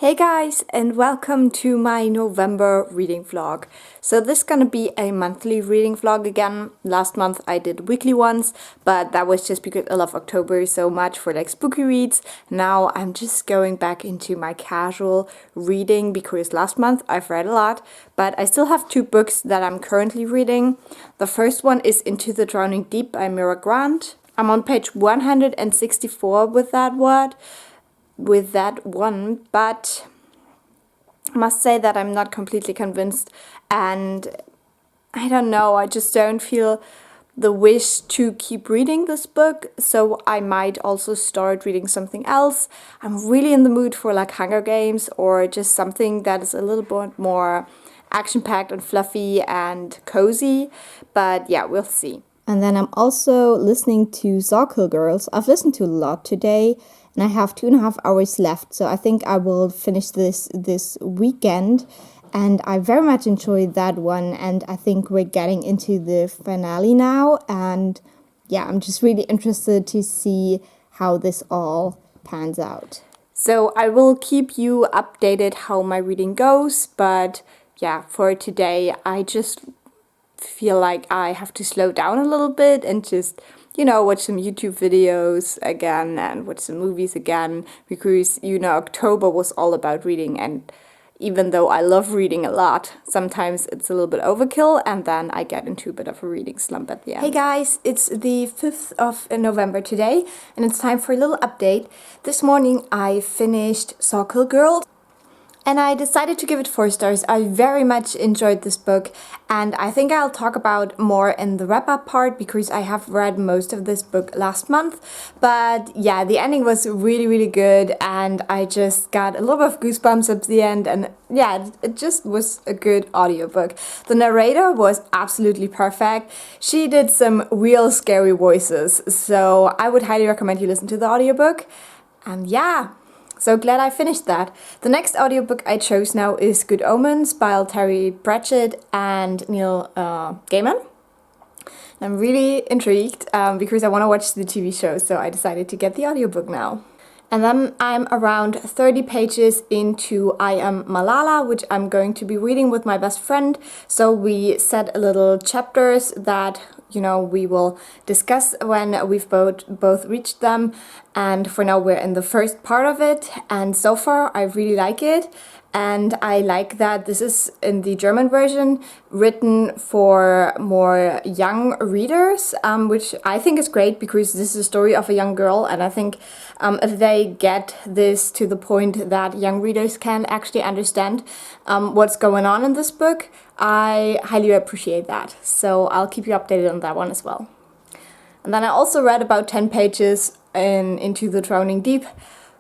Hey guys, and welcome to my November reading vlog. So this is gonna be a monthly reading vlog again. Last month I did weekly ones, but that was just because I love October so much for like spooky reads. Now I'm just going back into my casual reading because last month I've read a lot, but I still have two books that I'm currently reading. The first one is Into the Drowning Deep by Mira Grant. I'm on page 164 with that one, but I must say that I'm not completely convinced, and I don't know, I just don't feel the wish to keep reading this book, so I might also start reading something else. I'm really in the mood for like Hunger Games or just something that is a little bit more action-packed and fluffy and cozy, but yeah, we'll see. And then I'm also listening to Circle Girls. I've listened to a lot today, and I have 2.5 hours left, so I think I will finish this weekend. And I very much enjoyed that one, and I think we're getting into the finale now. And yeah, I'm just really interested to see how this all pans out. So I will keep you updated how my reading goes, but yeah, for today I just feel like I have to slow down a little bit and just, watch some YouTube videos again and watch some movies again, because, October was all about reading, and even though I love reading a lot, sometimes it's a little bit overkill and then I get into a bit of a reading slump at the end. Hey guys, it's the 5th of November today and it's time for a little update. This morning I finished Circle Girls, and I decided to give it 4 stars. I very much enjoyed this book, and I think I'll talk about more in the wrap-up part because I have read most of this book last month. But yeah, the ending was really, really good, and I just got a little bit of goosebumps at the end, and yeah, it just was a good audiobook. The narrator was absolutely perfect. She did some real scary voices, so I would highly recommend you listen to the audiobook. And yeah, so glad I finished that. The next audiobook I chose now is Good Omens by Terry Pratchett and Neil Gaiman. I'm really intrigued because I want to watch the TV show, so I decided to get the audiobook now. And then I'm around 30 pages into I Am Malala, which I'm going to be reading with my best friend. So we set a little chapters that, we will discuss when we've both reached them. And for now, we're in the first part of it. And so far, I really like it. And I like that this is in the German version, written for more young readers, which I think is great because this is a story of a young girl. And I think if they get this to the point that young readers can actually understand what's going on in this book, I highly appreciate that. So I'll keep you updated on that one as well. And then I also read about 10 pages Into the Drowning Deep,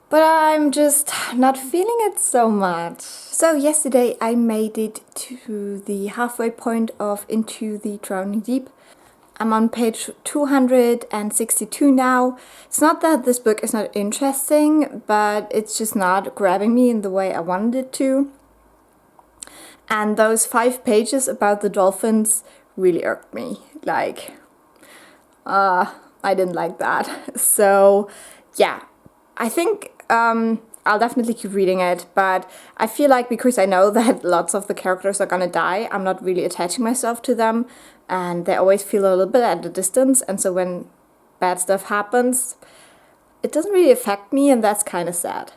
but I'm just not feeling it so much. So yesterday I made it to the halfway point of Into the Drowning Deep. I'm on page 262 now. It's not that this book is not interesting, but it's just not grabbing me in the way I wanted it to. And those 5 pages about the dolphins really irked me. I didn't like that. So yeah, I think I'll definitely keep reading it, but I feel like because I know that lots of the characters are gonna die, I'm not really attaching myself to them, and they always feel a little bit at a distance, and so when bad stuff happens, it doesn't really affect me, and that's kind of sad.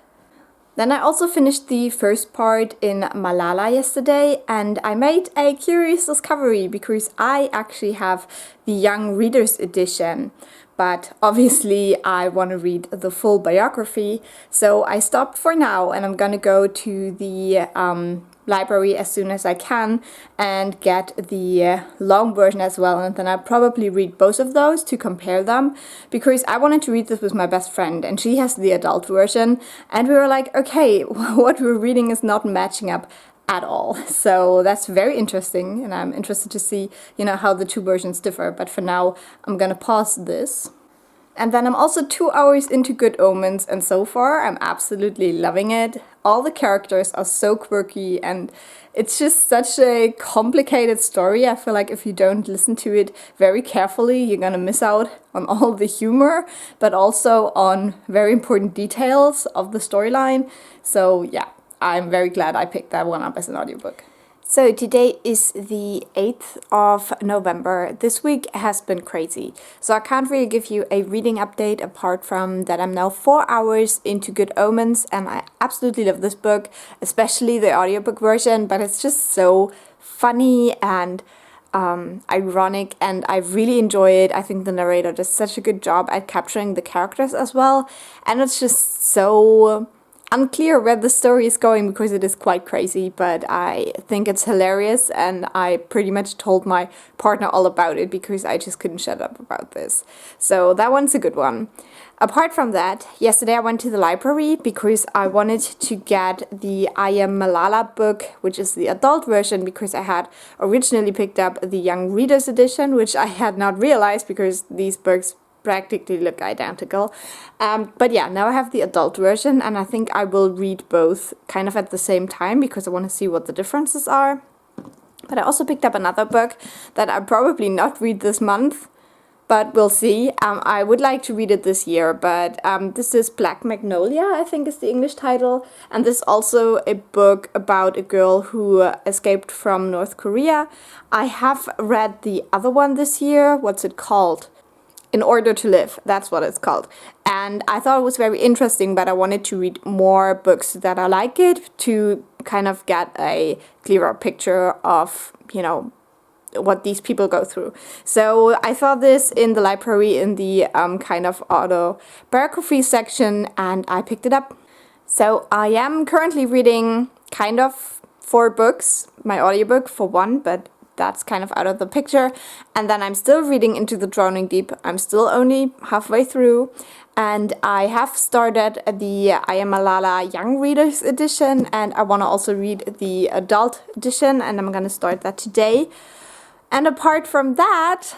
Then I also finished the first part in Malala yesterday, and I made a curious discovery because I actually have the Young Readers edition, but obviously I want to read the full biography, so I stopped for now and I'm gonna go to the library as soon as I can and get the long version as well, and then I'll probably read both of those to compare them, because I wanted to read this with my best friend and she has the adult version, and we were like, okay, what we're reading is not matching up at all. So that's very interesting, and I'm interested to see, how the two versions differ, but for now I'm gonna pause this. And then I'm also 2 hours into Good Omens, and so far I'm absolutely loving it. All the characters are so quirky, and it's just such a complicated story. I feel like if you don't listen to it very carefully, you're gonna miss out on all the humor, but also on very important details of the storyline. So yeah, I'm very glad I picked that one up as an audiobook. So today is the 8th of November. This week has been crazy. So I can't really give you a reading update apart from that I'm now 4 hours into Good Omens and I absolutely love this book, especially the audiobook version, but it's just so funny and ironic and I really enjoy it. I think the narrator does such a good job at capturing the characters as well, and it's just so unclear where the story is going because it is quite crazy, but I think it's hilarious and I pretty much told my partner all about it because I just couldn't shut up about this. So that one's a good one. Apart from that, yesterday I went to the library because I wanted to get the I Am Malala book, which is the adult version, because I had originally picked up the Young Readers edition, which I had not realized because these books practically look identical. But yeah, now I have the adult version and I think I will read both kind of at the same time because I want to see what the differences are. But I also picked up another book that I'll probably not read this month, but we'll see. I would like to read it this year, but this is Black Magnolia, I think is the English title. And this is also a book about a girl who escaped from North Korea. I have read the other one this year. What's it called? In Order to Live, that's what it's called. And I thought it was very interesting, but I wanted to read more books that are like it to kind of get a clearer picture of, you know, what these people go through. So I saw this in the library in the kind of autobiography section and I picked it up. So I am currently reading kind of 4 books, my audiobook for one, but that's kind of out of the picture. And then I'm still reading Into the Drowning Deep. I'm still only halfway through. And I have started the I Am Malala Young Readers edition. And I want to also read the adult edition. And I'm going to start that today. And apart from that,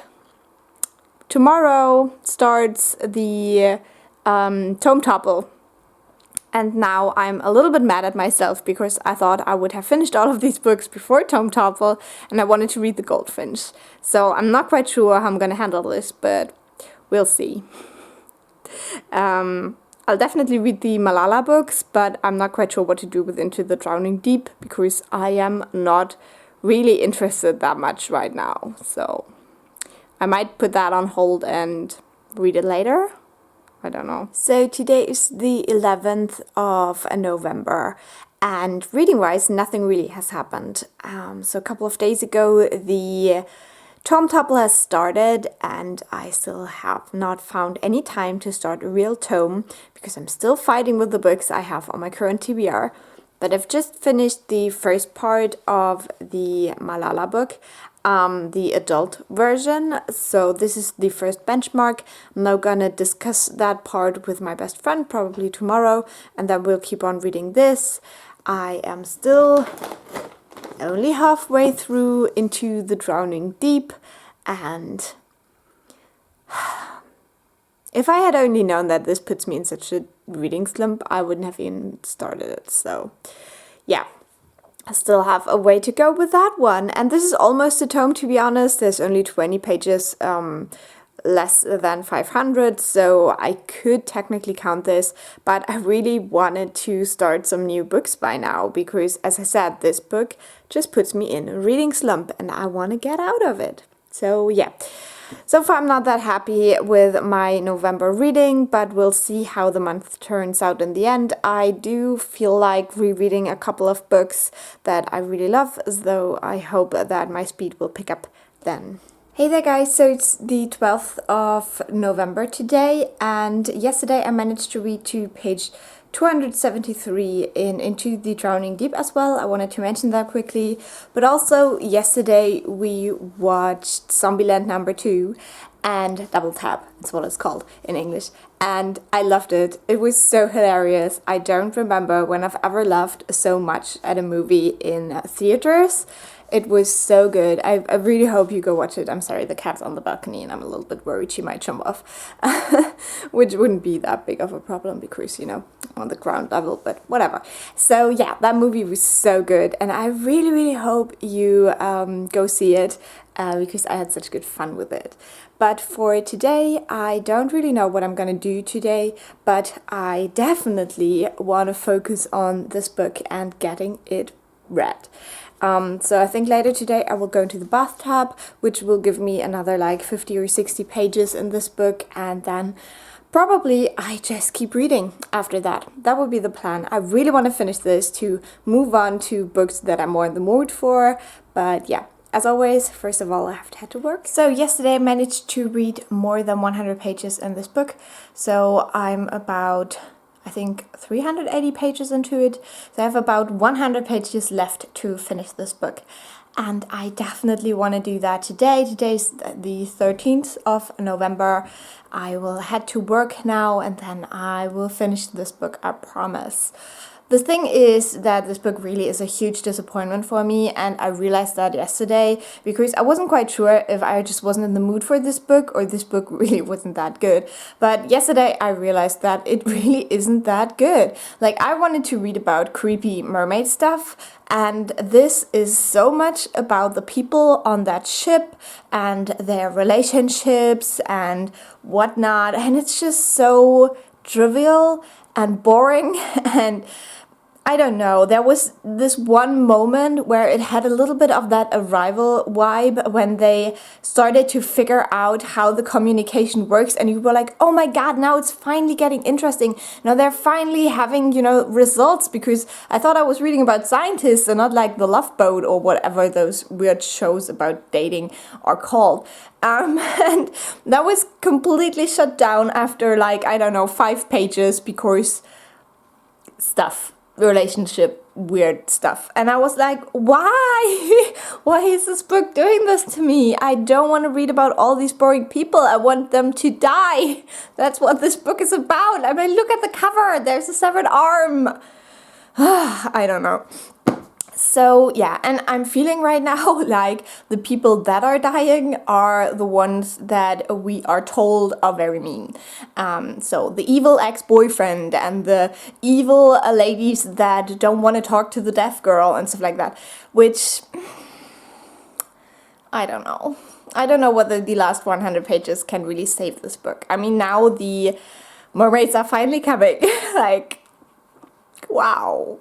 tomorrow starts the Tome Topple. And now I'm a little bit mad at myself because I thought I would have finished all of these books before Tome Topple and I wanted to read The Goldfinch. So I'm not quite sure how I'm going to handle this, but we'll see. I'll definitely read the Malala books, but I'm not quite sure what to do with Into the Drowning Deep because I am not really interested that much right now. So I might put that on hold and read it later. I don't know. So today is the 11th of November and reading-wise nothing really has happened. So a couple of days ago the Tome Topple has started and I still have not found any time to start a real tome because I'm still fighting with the books I have on my current TBR. But I've just finished the first part of the Malala book, the adult version. So this is the first benchmark. I'm now gonna discuss that part with my best friend probably tomorrow, and then we'll keep on reading this. I am still only halfway through Into the Drowning Deep, and if I had only known that this puts me in such a reading slump, I wouldn't have even started it. So yeah, I still have a way to go with that one. And this is almost a tome, to be honest. There's only 20 pages, less than 500, so I could technically count this, but I really wanted to start some new books by now because, as I said, this book just puts me in a reading slump and I want to get out of it. So yeah. So far I'm not that happy with my November reading, but we'll see how the month turns out in the end. I do feel like rereading a couple of books that I really love, though I hope that my speed will pick up then. Hey there guys, so it's the 12th of November today, and yesterday I managed to read to page 273 in Into the Drowning Deep as well. I wanted to mention that quickly. But also yesterday we watched Zombieland number 2 and Double Tap, that's what it's called in English. And I loved it. It was so hilarious. I don't remember when I've ever laughed so much at a movie in theaters. It was so good. I really hope you go watch it. I'm sorry, the cat's on the balcony and I'm a little bit worried she might jump off. Which wouldn't be that big of a problem because, you know, on the ground level, but whatever. So yeah, that movie was so good. And I really, really hope you go see it because I had such good fun with it. But for today, I don't really know what I'm gonna do today, but I definitely want to focus on this book and getting it read. So I think later today I will go into the bathtub, which will give me another like 50 or 60 pages in this book, and then probably I just keep reading after that. That would be the plan. I really want to finish this to move on to books that I'm more in the mood for, but yeah. As always, first of all, I have to head to work. So yesterday I managed to read more than 100 pages in this book. So I'm about, I think, 380 pages into it. So I have about 100 pages left to finish this book. And I definitely want to do that today. Today's the 13th of November. I will head to work now and then I will finish this book, I promise. The thing is that this book really is a huge disappointment for me, and I realized that yesterday because I wasn't quite sure if I just wasn't in the mood for this book or this book really wasn't that good. But yesterday I realized that it really isn't that good. Like, I wanted to read about creepy mermaid stuff, and this is so much about the people on that ship and their relationships and whatnot, and it's just so trivial and boring and I don't know, there was this one moment where it had a little bit of that Arrival vibe when they started to figure out how the communication works, and you were like, oh my god, now it's finally getting interesting. Now they're finally having, results, because I thought I was reading about scientists and not like The Love Boat or whatever those weird shows about dating are called. And that was completely shut down after 5 pages because stuff. Relationship weird stuff, and I was like, why why is this book doing this to me? I don't want to read about all these boring people. I want them to die. That's what this book is about. I mean, look at the cover, there's a severed arm. I don't know. So yeah, and I'm feeling right now like the people that are dying are the ones that we are told are very mean. So the evil ex-boyfriend and the evil ladies that don't want to talk to the deaf girl and stuff like that, which I don't know. I don't know whether the last 100 pages can really save this book. I mean, now the mermaids are finally coming. Like, wow.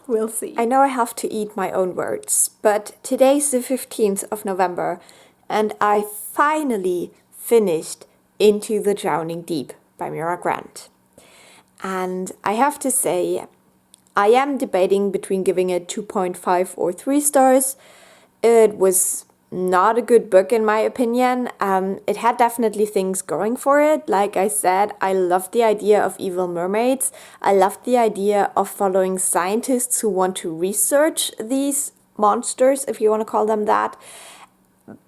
We'll see. I know I have to eat my own words, but today's the 15th of November, and I finally finished Into the Drowning Deep by Mira Grant. And I have to say, I am debating between giving it 2.5 or 3 stars. It was not a good book in my opinion. It had definitely things going for it. Like I said, I loved the idea of evil mermaids. I loved the idea of following scientists who want to research these monsters, if you want to call them that.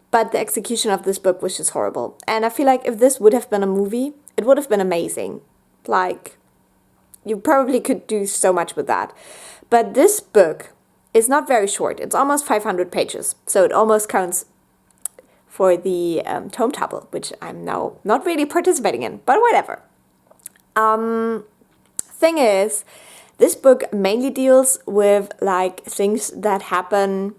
But the execution of this book was just horrible. And I feel like if this would have been a movie, it would have been amazing. Like, you probably could do so much with that. But this book is not very short. It's almost 500 pages, so it almost counts for the tome table, which I'm now not really participating in, but whatever. Thing is, this book mainly deals with things that happen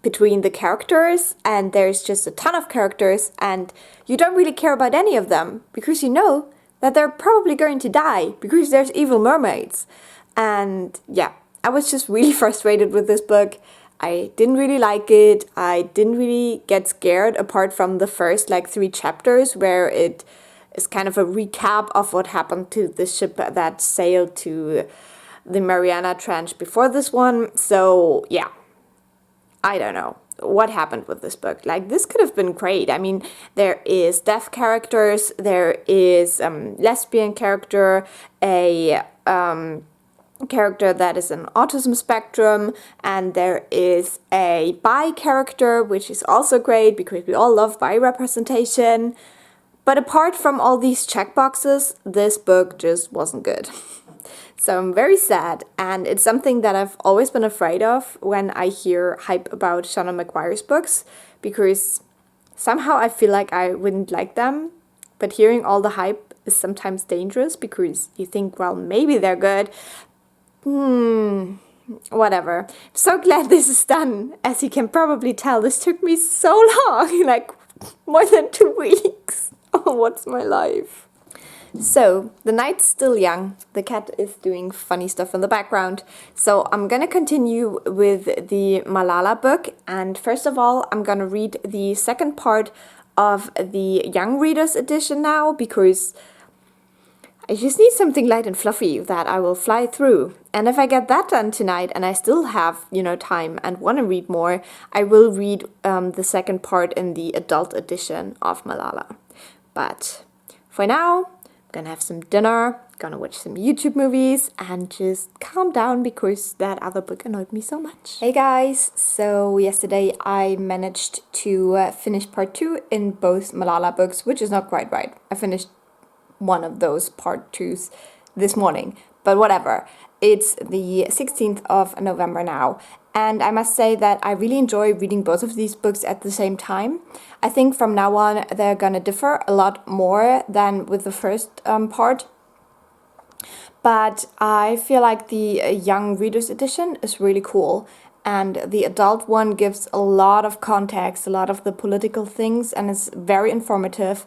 between the characters, and there's just a ton of characters, and you don't really care about any of them because you know that they're probably going to die because there's evil mermaids. And yeah, I was just really frustrated with this book. I didn't really like it. I didn't really get scared apart from the first 3 chapters where it is kind of a recap of what happened to the ship that sailed to the Mariana Trench before this one. So yeah, I don't know what happened with this book. This could have been great. I mean, there is deaf characters, there is lesbian character, a character that is an autism spectrum, and there is a bi character, which is also great because we all love bi representation. But apart from all these checkboxes, this book just wasn't good. So I'm very sad, and it's something that I've always been afraid of when I hear hype about Shannon McGuire's books, because somehow I feel like I wouldn't like them, but hearing all the hype is sometimes dangerous because you think, well, maybe they're good. Whatever. I'm so glad this is done. As you can probably tell, this took me so long, more than 2 weeks. Oh, what's my life? So, the night's still young. The cat is doing funny stuff in the background. So, I'm gonna continue with the Malala book. And first of all, I'm gonna read the second part of the Young Readers edition now because I just need something light and fluffy that I will fly through. And if I get that done tonight and I still have, time and want to read more, I will read the second part in the adult edition of Malala. But for now, I'm gonna have some dinner, gonna watch some YouTube movies, and just calm down because that other book annoyed me so much. Hey guys, so yesterday I managed to finish part 2 in both Malala books, which is not quite right. I finished one of those part 2s this morning, but whatever. It's the 16th of November now, and I must say that I really enjoy reading both of these books at the same time. I think from now on they're gonna differ a lot more than with the first part, but I feel like the Young Readers edition is really cool. And the adult one gives a lot of context, a lot of the political things, and is very informative.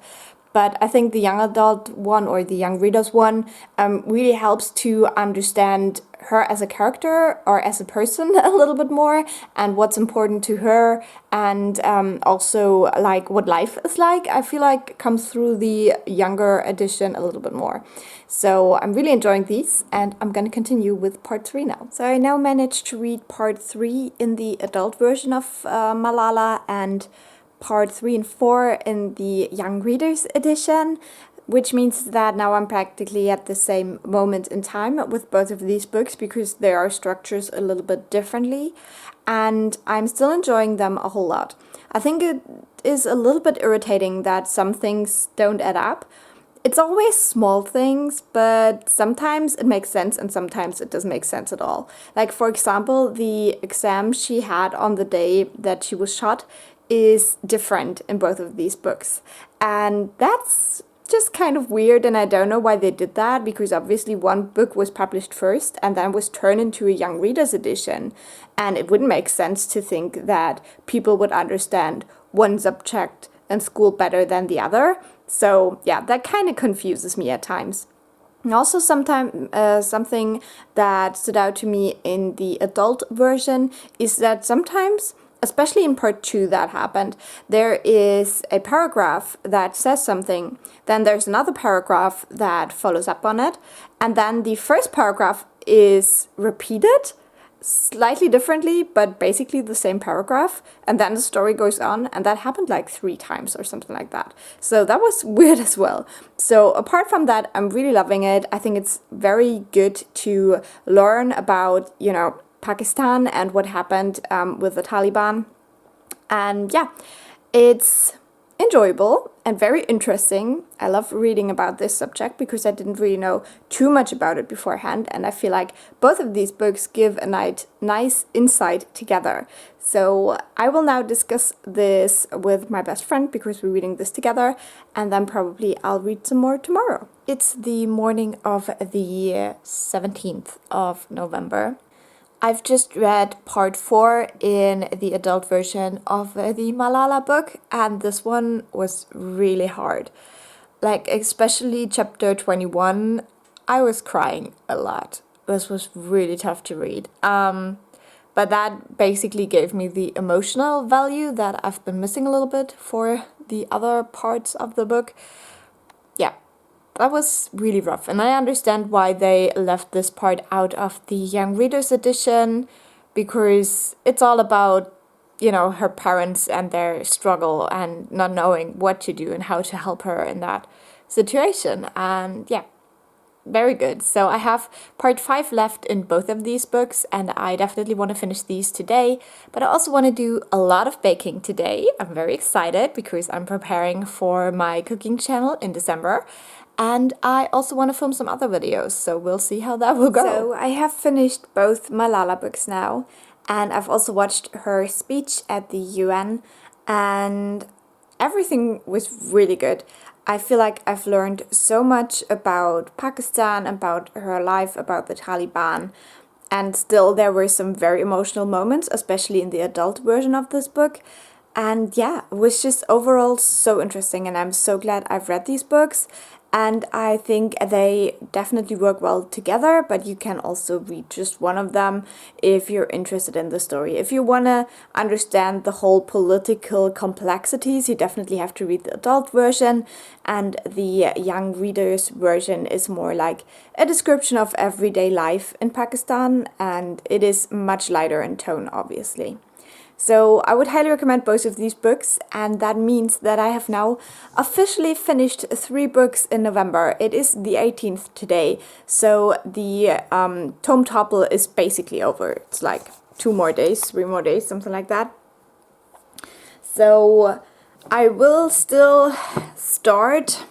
But I think the young adult one or the young readers one really helps to understand her as a character or as a person a little bit more and what's important to her, and also like what life is like. I feel like comes through the younger edition a little bit more. So I'm really enjoying these, and I'm gonna continue with part 3 now. So I now managed to read part 3 in the adult version of Malala and part 3 and 4 in the Young Readers edition, which means that now I'm practically at the same moment in time with both of these books because they are structured a little bit differently, and I'm still enjoying them a whole lot. I think it is a little bit irritating that some things don't add up. It's always small things, but sometimes it makes sense and sometimes it doesn't make sense at all. Like, for example, the exam she had on the day that she was shot is different in both of these books. And that's just kind of weird, and I don't know why they did that, because obviously one book was published first and then was turned into a Young Readers edition. And it wouldn't make sense to think that people would understand one subject in school better than the other. So yeah, that kind of confuses me at times. And also something that stood out to me in the adult version is that sometimes, especially in part 2 that happened, there is a paragraph that says something, then there's another paragraph that follows up on it, and then the first paragraph is repeated slightly differently, but basically the same paragraph, and then the story goes on, and that happened like 3 times or something like that. So that was weird as well. So apart from that, I'm really loving it. I think it's very good to learn about, Pakistan and what happened with the Taliban. And yeah, it's enjoyable and very interesting. I love reading about this subject because I didn't really know too much about it beforehand, and I feel like both of these books give a nice insight together. So I will now discuss this with my best friend because we're reading this together, and then probably I'll read some more tomorrow. It's the morning of the 17th of November. I've just read part 4 in the adult version of the Malala book, and this one was really hard. Like, especially chapter 21, I was crying a lot. This was really tough to read. But that basically gave me the emotional value that I've been missing a little bit for the other parts of the book. Yeah. That was really rough, and I understand why they left this part out of the Young Readers edition, because it's all about, her parents and their struggle and not knowing what to do and how to help her in that situation. And yeah, very good. So I have part 5 left in both of these books, and I definitely want to finish these today. But I also want to do a lot of baking today. I'm very excited because I'm preparing for my cooking channel in December. And I also want to film some other videos, so we'll see how that will go. So I have finished both Malala books now, and I've also watched her speech at the UN, and everything was really good. I feel like I've learned so much about Pakistan, about her life, about the Taliban, and still there were some very emotional moments, especially in the adult version of this book. And yeah, it was just overall so interesting, and I'm so glad I've read these books. And I think they definitely work well together, but you can also read just one of them if you're interested in the story. If you want to understand the whole political complexities, you definitely have to read the adult version, and the young reader's version is more like a description of everyday life in Pakistan, and it is much lighter in tone, obviously. So I would highly recommend both of these books, and that means that I have now officially finished 3 books in November. It is the 18th today, so the tome topple is basically over. It's like 2 more days, 3 more days, something like that. So I will still start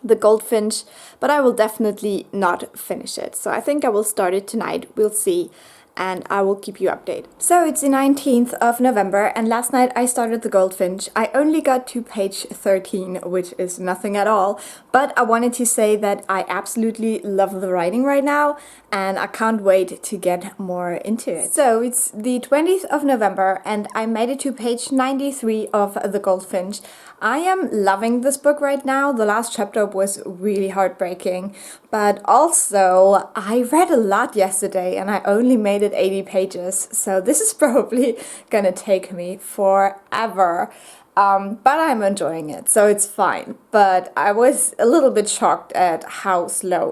the Goldfinch, but I will definitely not finish it. So I think I will start it tonight. We'll see. And I will keep you updated. So it's the 19th of November, and last night I started the Goldfinch. I only got to page 13, which is nothing at all, but I wanted to say that I absolutely love the writing right now, and I can't wait to get more into it. So it's the 20th of November, and I made it to page 93 of the Goldfinch. I am loving this book right now. The last chapter was really heartbreaking, but also I read a lot yesterday and I only made it 80 pages, so this is probably gonna take me forever. But I'm enjoying it, so it's fine. But I was a little bit shocked at how slow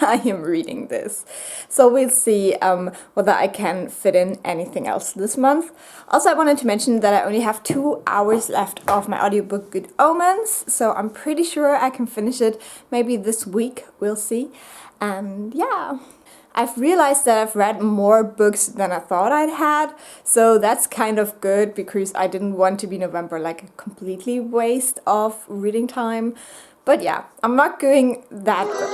I am reading this. So we'll see whether I can fit in anything else this month. Also, I wanted to mention that I only have 2 hours left of my audiobook Good Omens, so I'm pretty sure I can finish it maybe this week. We'll see. And yeah. I've realized that I've read more books than I thought I'd had, so that's kind of good because I didn't want to be November like a completely waste of reading time. But yeah, I'm not doing that great.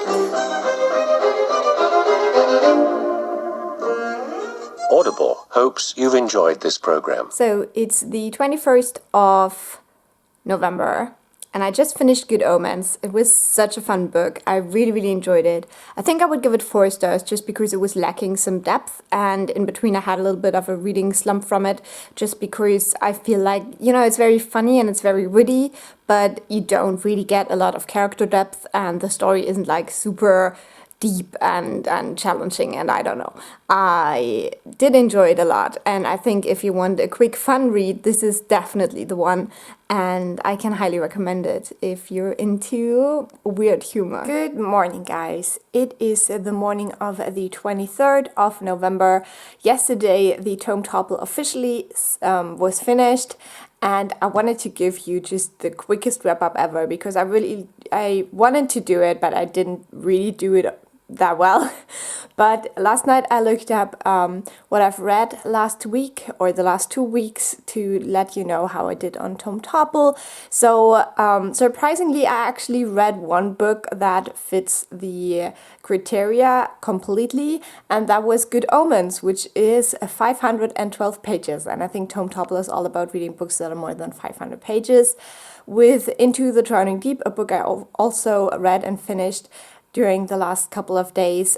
Audible hopes you've enjoyed this program. So it's the 21st of November, and I just finished Good Omens. It was such a fun book. I really, really enjoyed it. I think I would give it 4 stars just because it was lacking some depth, and in between I had a little bit of a reading slump from it, just because I feel like, you know, it's very funny and it's very witty, but you don't really get a lot of character depth, and the story isn't like super deep and challenging, and I don't know. I did enjoy it a lot, and I think if you want a quick fun read, this is definitely the one, and I can highly recommend it if you're into weird humor. Good morning, guys. It is the morning of the 23rd of November. Yesterday, the tome topple officially was finished, and I wanted to give you just the quickest wrap up ever because I wanted to do it, but I didn't really do it that well. But last night I looked up what I've read last week or the last 2 weeks to let you know how I did on Tome Topple. So surprisingly, I actually read one book that fits the criteria completely, and that was Good Omens, which is 512 pages. And I think Tome Topple is all about reading books that are more than 500 pages. With Into the Drowning Deep, a book I also read and finished during the last couple of days.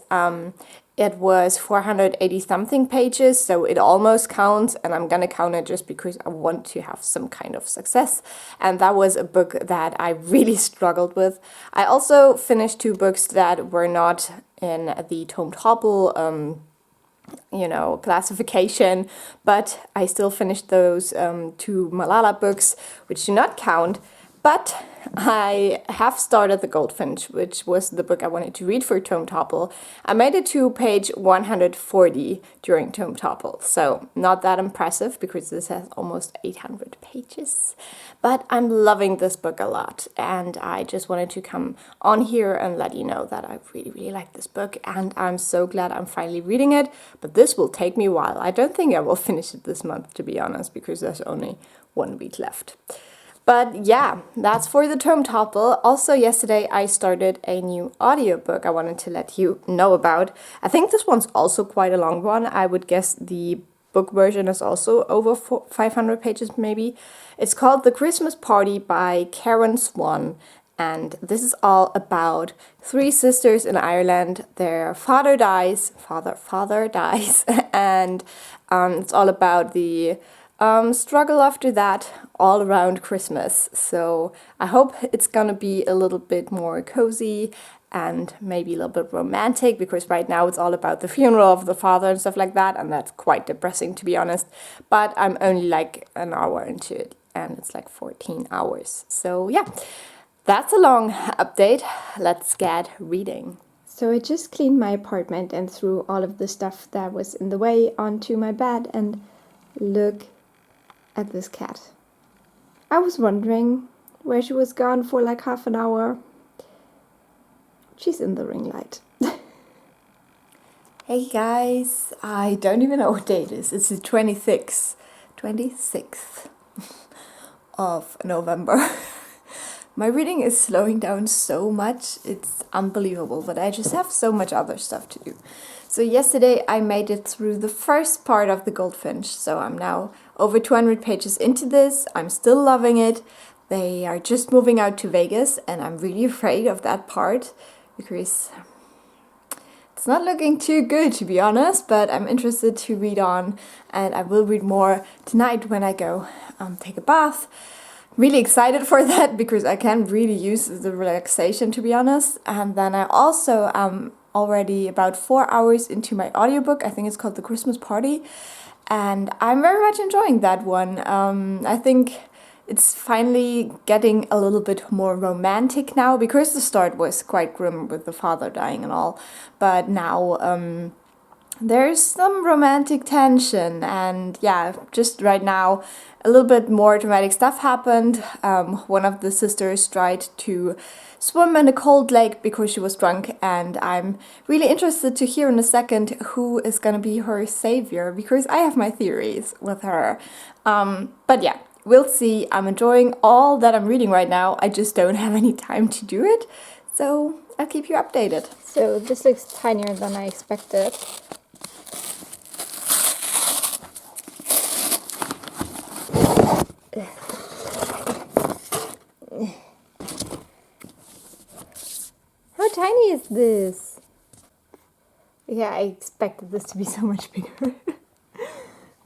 It was 480 something pages, so it almost counts, and I'm gonna count it just because I want to have some kind of success. And that was a book that I really struggled with. I also finished 2 books that were not in the Tome Topple classification, but I still finished those 2 Malala books, which do not count. But I have started The Goldfinch, which was the book I wanted to read for Tome Topple. I made it to page 140 during Tome Topple, so not that impressive because this has almost 800 pages. But I'm loving this book a lot, and I just wanted to come on here and let you know that I really, really like this book, and I'm so glad I'm finally reading it. But this will take me a while. I don't think I will finish it this month, to be honest, because there's only 1 week left. But yeah, that's for the Tome Topple. Also, yesterday I started a new audiobook I wanted to let you know about. I think this one's also quite a long one. I would guess the book version is also over 500 pages maybe. It's called The Christmas Party by Karen Swan. And this is all about 3 sisters in Ireland. Their father dies, and it's all about the Struggle after that all around Christmas. So I hope it's gonna be a little bit more cozy and maybe a little bit romantic, because right now it's all about the funeral of the father and stuff like that, and that's quite depressing, to be honest. But I'm only like an hour into it, and it's like 14 hours. So yeah, that's a long update. Let's get reading. So I just cleaned my apartment and threw all of the stuff that was in the way onto my bed, and look at this cat. I was wondering where she was gone for like half an hour. She's in the ring light. Hey guys, I don't even know what day it is. It's the 26th of November. My reading is slowing down so much, it's unbelievable, but I just have so much other stuff to do. So yesterday I made it through the first part of The Goldfinch, so I'm now over 200 pages into this. I'm still loving it. They are just moving out to Vegas, and I'm really afraid of that part because it's not looking too good, to be honest, but I'm interested to read on, and I will read more tonight when I go take a bath. Really excited for that because I can really use the relaxation, to be honest. And then I also am already about 4 hours into my audiobook. I think it's called The Christmas Party, and I'm very much enjoying that one. I think it's finally getting a little bit more romantic now, because the start was quite grim with the father dying and all, but now there's some romantic tension, and yeah, just right now a little bit more dramatic stuff happened. One of the sisters tried to swim in a cold lake because she was drunk, and I'm really interested to hear in a second who is gonna be her savior, because I have my theories with her. But yeah, we'll see. I'm enjoying all that I'm reading right now. I just don't have any time to do it, so I'll keep you updated. So this looks tinier than I expected. How tiny is this? Yeah, I expected this to be so much bigger.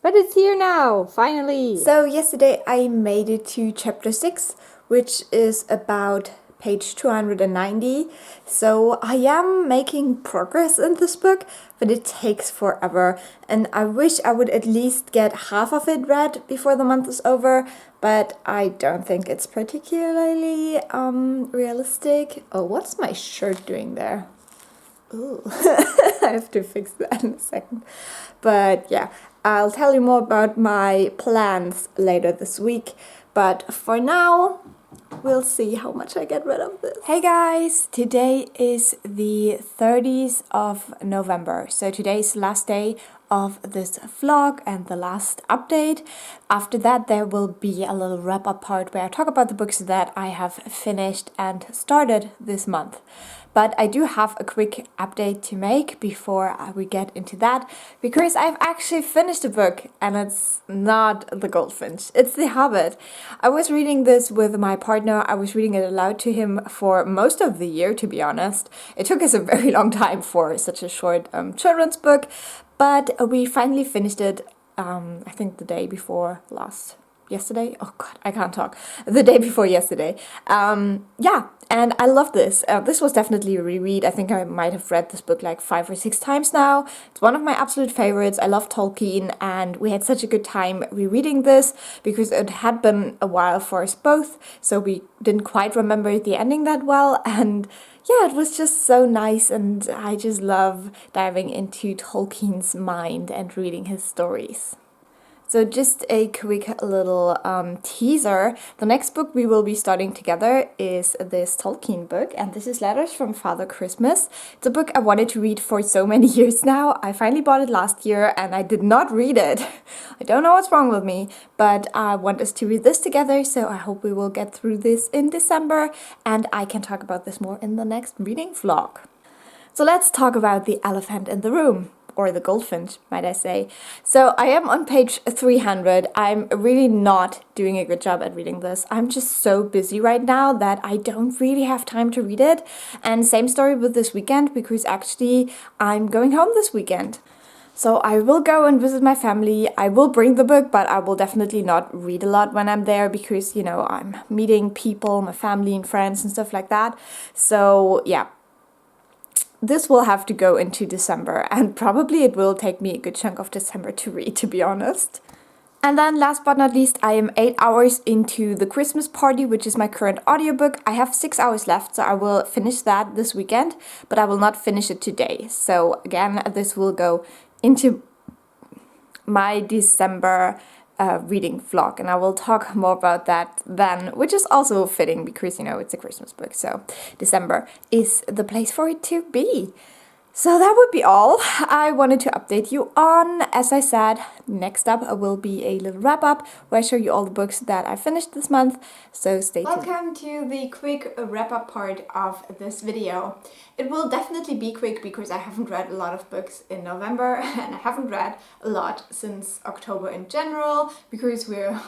But it's here now, finally! So yesterday I made it to chapter 6, which is about page 290. So I am making progress in this book, but it takes forever. And I wish I would at least get half of it read before the month is over, but I don't think it's particularly realistic. Oh, what's my shirt doing there? Ooh, I have to fix that in a second. But yeah, I'll tell you more about my plans later this week. But for now, we'll see how much I get rid of this. Hey guys, today is the 30th of November. So today's the last day of this vlog and the last update. After that, there will be a little wrap-up part where I talk about the books that I have finished and started this month. But I do have a quick update to make before we get into that, because I've actually finished a book, and it's not The Goldfinch, it's The Hobbit. I was reading this with my partner. I was reading it aloud to him for most of the year, to be honest. It took us a very long time for such a short children's book, but we finally finished it, I think the day before yesterday. Oh god, I can't talk. The day before yesterday. Yeah, and I love this. This was definitely a reread. I think I might have read this book like 5 or 6 times now. It's one of my absolute favorites. I love Tolkien, and we had such a good time rereading this because it had been a while for us both, so we didn't quite remember the ending that well, and yeah, it was just so nice, and I just love diving into Tolkien's mind and reading his stories. So just a quick little teaser. The next book we will be starting together is this Tolkien book, and this is Letters from Father Christmas. It's a book I wanted to read for so many years now. I finally bought it last year and I did not read it. I don't know what's wrong with me, but I want us to read this together, so I hope we will get through this in December, and I can talk about this more in the next reading vlog. So let's talk about the elephant in the room. Or the goldfinch, might I say. So I am on page 300. I'm really not doing a good job at reading this. I'm just so busy right now that I don't really have time to read it. And same story with this weekend, because actually I'm going home this weekend. So I will go and visit my family. I will bring the book, but I will definitely not read a lot when I'm there because, I'm meeting people, my family and friends and stuff like that. So yeah, this will have to go into December, and probably it will take me a good chunk of December to read, to be honest. And then last but not least, I am 8 hours into The Christmas Party, which is my current audiobook. I have 6 hours left, so I will finish that this weekend, but I will not finish it today. So again, this will go into my December reading vlog, and I will talk more about that then, which is also fitting because, it's a Christmas book, so December is the place for it to be. So that would be all I wanted to update you on. As I said, next up will be a little wrap up where I show you all the books that I finished this month, so stay tuned. Welcome to the quick wrap up part of this video. It will definitely be quick because I haven't read a lot of books in November and I haven't read a lot since October in general because we're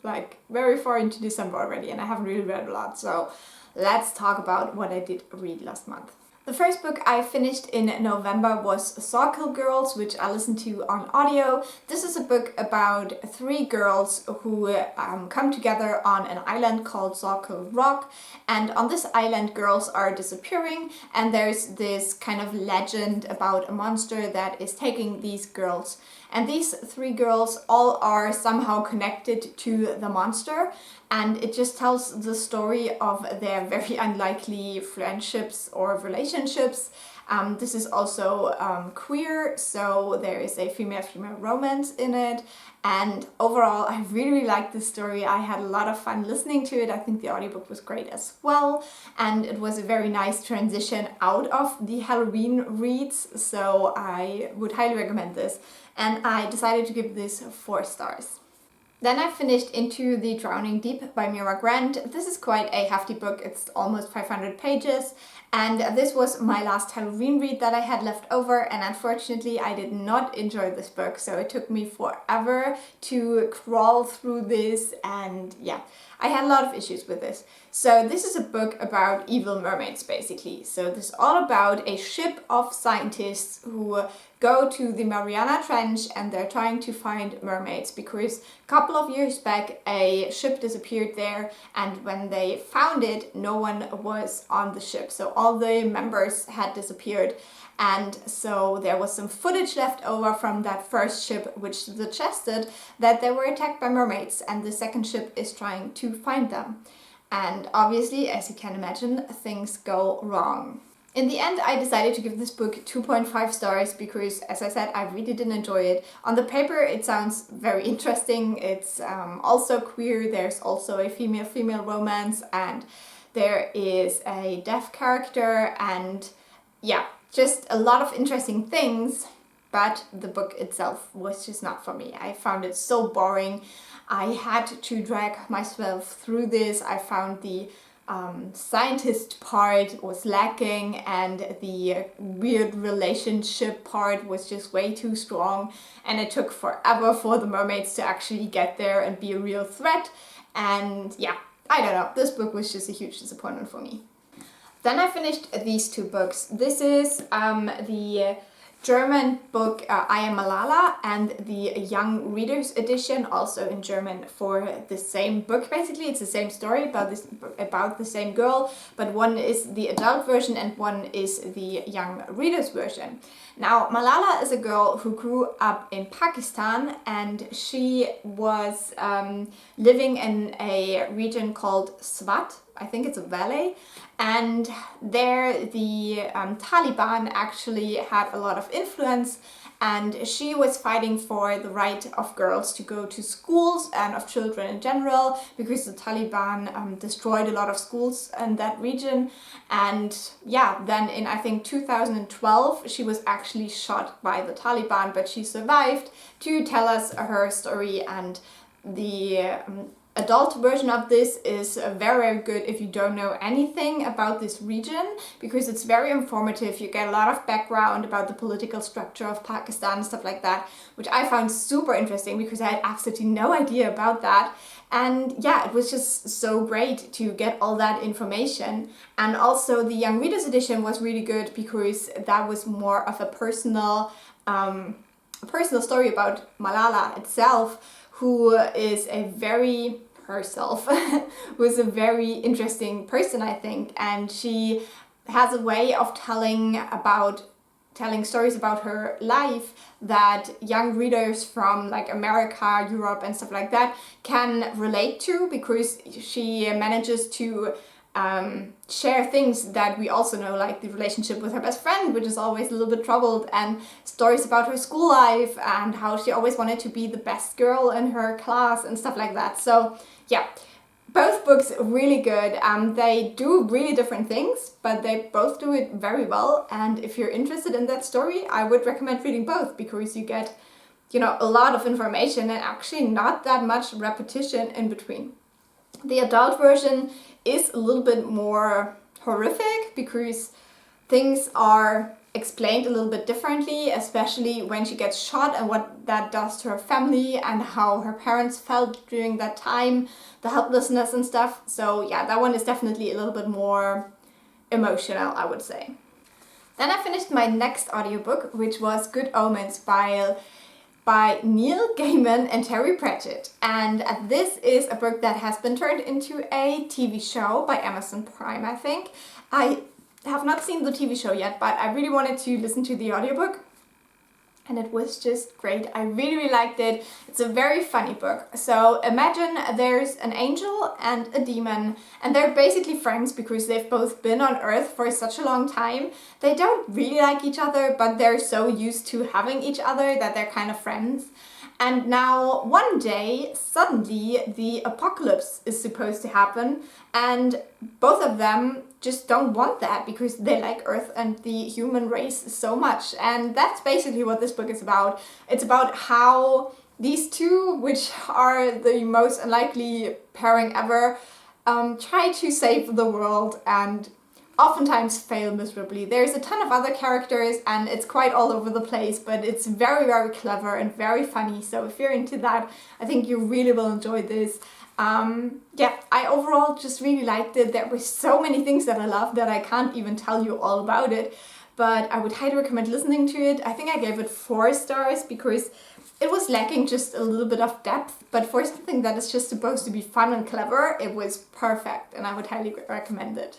like very far into December already and I haven't really read a lot. So let's talk about what I did read last month. The first book I finished in November was Sawkill Girls, which I listened to on audio. This is a book about 3 girls who come together on an island called Sawkill Rock, and on this island girls are disappearing, and there's this kind of legend about a monster that is taking these girls. And these 3 girls all are somehow connected to the monster, and it just tells the story of their very unlikely friendships or relationships. This is also queer, so there is a female-female romance in it. And overall, I really liked this story. I had a lot of fun listening to it. I think the audiobook was great as well. And it was a very nice transition out of the Halloween reads, so I would highly recommend this. And I decided to give this 4 stars. Then I finished Into the Drowning Deep by Mira Grant. This is quite a hefty book, it's almost 500 pages, and this was my last Halloween read that I had left over, and unfortunately I did not enjoy this book, so it took me forever to crawl through this, and yeah, I had a lot of issues with this. So this is a book about evil mermaids basically. So this is all about a ship of scientists who go to the Mariana Trench and they're trying to find mermaids because a couple of years back a ship disappeared there, and when they found it no one was on the ship, so all the members had disappeared. And so there was some footage left over from that first ship which suggested that they were attacked by mermaids, and the second ship is trying to find them. And obviously, as you can imagine, things go wrong. In the end, I decided to give this book 2.5 stars because, as I said, I really didn't enjoy it. On the paper, it sounds very interesting. It's also queer. There's also a female-female romance, and there is a deaf character, and yeah, just a lot of interesting things. But the book itself was just not for me. I found it so boring. I had to drag myself through this. I found the scientist part was lacking, and the weird relationship part was just way too strong, and it took forever for the mermaids to actually get there and be a real threat. And yeah, I don't know, this book was just a huge disappointment for me. Then I finished these 2 books. This is the German book I Am Malala and the Young Readers Edition, also in German, for the same book. Basically, it's the same story about the same girl, but one is the adult version and one is the Young Readers version. Now, Malala is a girl who grew up in Pakistan, and she was living in a region called Swat. I think it's a valley, and there the Taliban actually had a lot of influence, and she was fighting for the right of girls to go to schools and of children in general, because the Taliban destroyed a lot of schools in that region. And yeah, then in I think 2012 she was actually shot by the Taliban, but she survived to tell us her story. And the adult version of this is very good if you don't know anything about this region, because it's very informative. You get a lot of background about the political structure of Pakistan and stuff like that, which I found super interesting because I had absolutely no idea about that. And yeah, it was just so great to get all that information. And also the Young Readers Edition was really good because that was more of a personal a personal story about Malala itself, who is who is a very interesting person, I think, and she has a way of telling stories about her life that young readers from like America, Europe and stuff like that can relate to, because she manages to share things that we also know, like the relationship with her best friend, which is always a little bit troubled, and stories about her school life and how she always wanted to be the best girl in her class and stuff like that. So yeah, both books really good. They do really different things, but they both do it very well. And if you're interested in that story, I would recommend reading both, because you get, a lot of information and actually not that much repetition in between. The adult version is a little bit more horrific, because things are explained a little bit differently, especially when she gets shot and what that does to her family and how her parents felt during that time, the helplessness and stuff. So yeah, that one is definitely a little bit more emotional, I would say. Then I finished my next audiobook, which was Good Omens by Neil Gaiman and Terry Pratchett. And this is a book that has been turned into a TV show by Amazon Prime, I think. I have not seen the TV show yet, but I really wanted to listen to the audiobook, and it was just great. I really, really liked it. It's a very funny book. So imagine there's an angel and a demon, and they're basically friends because they've both been on Earth for such a long time. They don't really like each other, but they're so used to having each other that they're kind of friends. And now one day, suddenly, the apocalypse is supposed to happen, and both of them just don't want that because they like Earth and the human race so much. And that's basically what this book is about. It's about how these two, which are the most unlikely pairing ever, try to save the world and oftentimes fail miserably. There's a ton of other characters and it's quite all over the place, but it's very, very clever and very funny. So if you're into that, I think you really will enjoy this. Yeah, I overall just really liked it. There were so many things that I loved that I can't even tell you all about it, but I would highly recommend listening to it. I think I gave it 4 stars because it was lacking just a little bit of depth, but for something that is just supposed to be fun and clever, it was perfect and I would highly recommend it.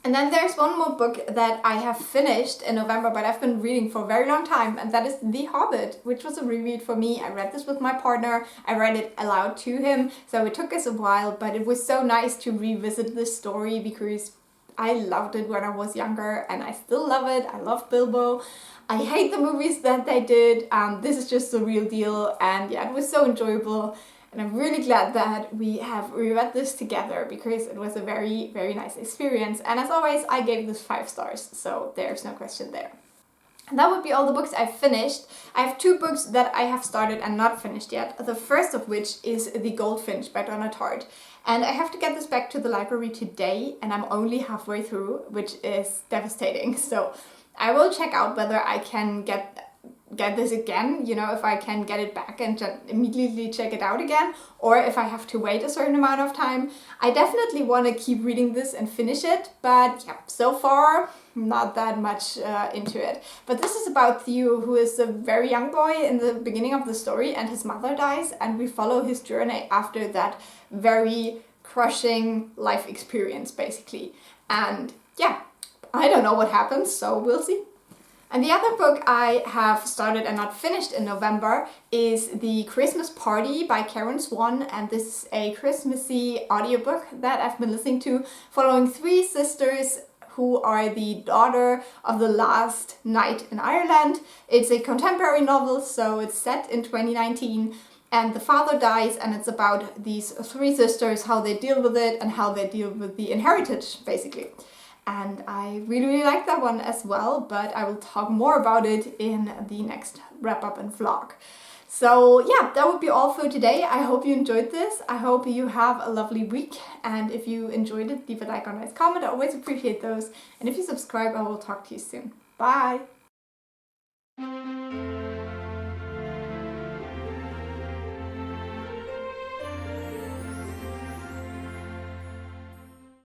And then there's one more book that I have finished in November, but I've been reading for a very long time, and that is The Hobbit, which was a reread for me. I read this with my partner, I read it aloud to him, so it took us a while, but it was so nice to revisit this story because I loved it when I was younger, and I still love it. I love Bilbo. I hate the movies that they did. This is just the real deal, and yeah, it was so enjoyable. And I'm really glad that we have reread this together because it was a very, very nice experience. And as always, I gave this 5 stars, so there's no question there. And that would be all the books I've finished. I have 2 books that I have started and not finished yet. The first of which is The Goldfinch by Donna Tartt. And I have to get this back to the library today, and I'm only halfway through, which is devastating. So I will check out whether I can get this again, if I can get it back and just immediately check it out again, or if I have to wait a certain amount of time. I definitely want to keep reading this and finish it, but yeah, so far not that much into it. But this is about Theo, who is a very young boy in the beginning of the story, and his mother dies, and we follow his journey after that very crushing life experience, basically. And yeah, I don't know what happens, so we'll see. And the other book I have started and not finished in November is The Christmas Party by Karen Swan, and this is a Christmassy audiobook that I've been listening to, following 3 sisters who are the daughter of the last knight in Ireland. It's a contemporary novel, so it's set in 2019, and the father dies, and it's about these 3 sisters, how they deal with it and how they deal with the inheritance, basically. And I really, really like that one as well, but I will talk more about it in the next wrap-up and vlog. So yeah, that would be all for today. I hope you enjoyed this. I hope you have a lovely week. And if you enjoyed it, leave a like or a nice comment. I always appreciate those. And if you subscribe, I will talk to you soon. Bye!